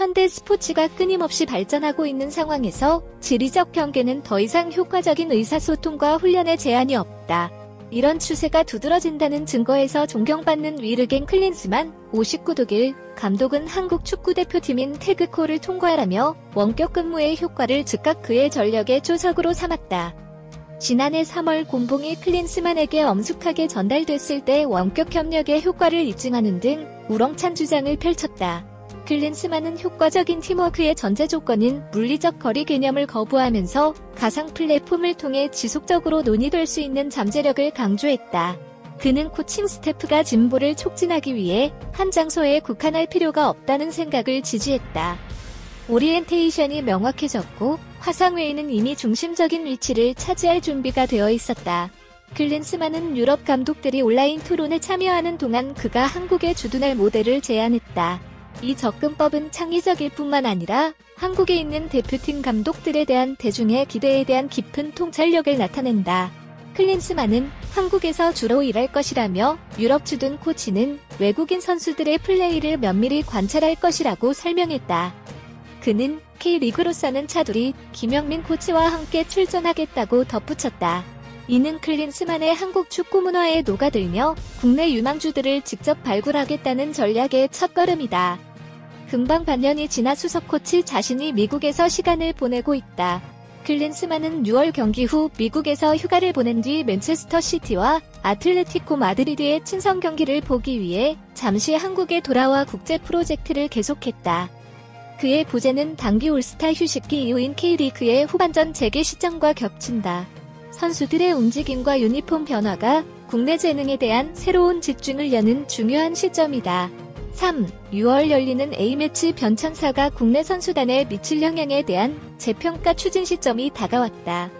현대 스포츠가 끊임없이 발전하고 있는 상황에서 지리적 경계는 더 이상 효과적인 의사소통과 훈련에 제한이 없다. 이런 추세가 두드러진다는 증거에서 존경받는 위르겐 클린스만 59독일 감독은 한국 축구대표팀인 태그콜을 통과하라며 원격 근무의 효과를 즉각 그의 전력의 조석으로 삼았다. 지난해 3월 곤봉이 클린스만에게 엄숙하게 전달됐을 때 원격 협력의 효과를 입증하는 등 우렁찬 주장을 펼쳤다. 클린스만은 효과적인 팀워크의 전제 조건인 물리적 거리 개념을 거부하면서 가상 플랫폼을 통해 지속적으로 논의될 수 있는 잠재력을 강조했다. 그는 코칭 스태프가 진보를 촉진하기 위해 한 장소에 국한할 필요가 없다는 생각을 지지했다. 오리엔테이션이 명확해졌고 화상 외에는 이미 중심적인 위치를 차지할 준비가 되어 있었다. 클린스만은 유럽 감독들이 온라인 토론에 참여하는 동안 그가 한국에 주둔할 모델을 제안했다. 이 접근법은 창의적일 뿐만 아니라 한국에 있는 대표팀 감독들에 대한 대중의 기대에 대한 깊은 통찰력을 나타낸다. 클린스만은 한국에서 주로 일할 것이라며 유럽 주둔 코치는 외국인 선수들의 플레이를 면밀히 관찰할 것이라고 설명했다. 그는 K리그로서는 차두리, 김영민 코치와 함께 출전하겠다고 덧붙였다. 이는 클린스만의 한국 축구 문화에 녹아들며 국내 유망주들을 직접 발굴하겠다는 전략의 첫걸음이다. 금방 반년이 지나 수석 코치 자신이 미국에서 시간을 보내고 있다. 클린스만은 6월 경기 후 미국에서 휴가를 보낸 뒤 맨체스터 시티와 아틀레티코 마드리드의 친선 경기를 보기 위해 잠시 한국에 돌아와 국제 프로젝트를 계속했다. 그의 부재는 단기 올스타 휴식기 이후인 K리그의 후반전 재개 시점과 겹친다. 선수들의 움직임과 유니폼 변화가 국내 재능에 대한 새로운 집중을 여는 중요한 시점이다. 3. 6월 열리는 A매치 변천사가 국내 선수단에 미칠 영향에 대한 재평가 추진 시점이 다가왔다.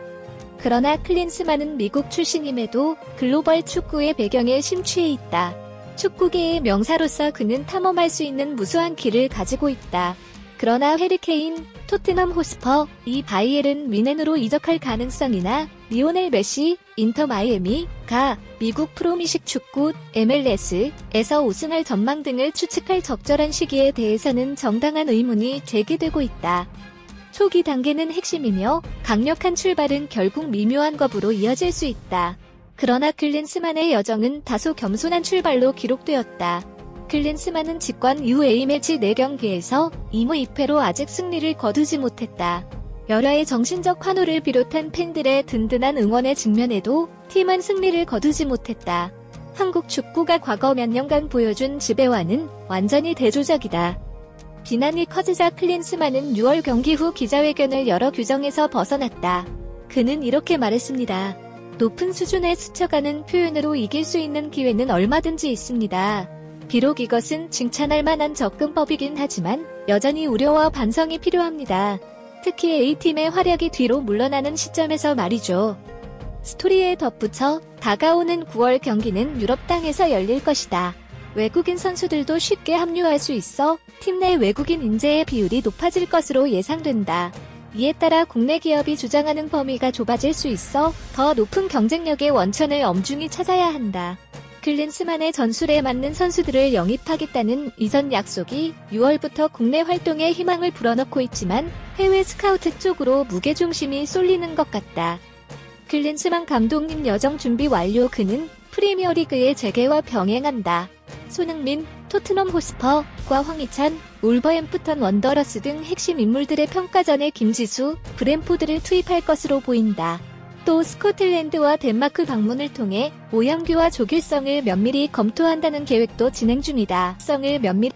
그러나 클린스만은 미국 출신임에도 글로벌 축구의 배경에 심취해 있다. 축구계의 명사로서 그는 탐험할 수 있는 무수한 길을 가지고 있다. 그러나 해리 케인, 토트넘 호스퍼, 바이에른 뮌헨으로 이적할 가능성이나 리오넬 메시, 인터 마이애미가 미국 프로미식 축구 MLS에서 우승할 전망 등을 추측할 적절한 시기에 대해서는 정당한 의문이 제기되고 있다. 초기 단계는 핵심이며 강력한 출발은 결국 미묘한 겁으로 이어질 수 있다. 그러나 클린스만의 여정은 다소 겸손한 출발로 기록되었다. 클린스만은 집권 이후 A매치 4경기에서 2무 2패로 아직 승리를 거두지 못했다. 여러의 정신적 환호를 비롯한 팬들의 든든한 응원에 직면해도 팀은 승리를 거두지 못했다. 한국 축구가 과거 몇 년간 보여준 지배와는 완전히 대조적이다. 비난이 커지자 클린스만은 6월 경기 후 기자회견을 열어 규정에서 벗어났다. 그는 이렇게 말했습니다. 높은 수준에 스쳐가는 표현으로 이길 수 있는 기회는 얼마든지 있습니다. 비록 이것은 칭찬할 만한 접근법이긴 하지만 여전히 우려와 반성이 필요합니다. 특히 A팀의 활약이 뒤로 물러나는 시점에서 말이죠. 스토리에 덧붙여 다가오는 9월 경기는 유럽 땅에서 열릴 것이다. 외국인 선수들도 쉽게 합류할 수 있어 팀 내 외국인 인재의 비율이 높아질 것으로 예상된다. 이에 따라 국내 기업이 주장하는 범위가 좁아질 수 있어 더 높은 경쟁력의 원천을 엄중히 찾아야 한다. 클린스만의 전술에 맞는 선수들을 영입하겠다는 이전 약속이 6월부터 국내 활동에 희망을 불어넣고 있지만 해외 스카우트 쪽으로 무게중심이 쏠리는 것 같다. 클린스만 감독님 여정 준비 완료. 그는 프리미어리그의 재개와 병행한다. 손흥민, 토트넘 호스퍼과 황희찬, 울버햄프턴 원더러스 등 핵심 인물들의 평가전에 김지수, 브랜포드를 투입할 것으로 보인다. 또 스코틀랜드와 덴마크 방문을 통해 오영규와 조길성을 면밀히 검토한다는 계획도 진행 중이다. 성을 면밀히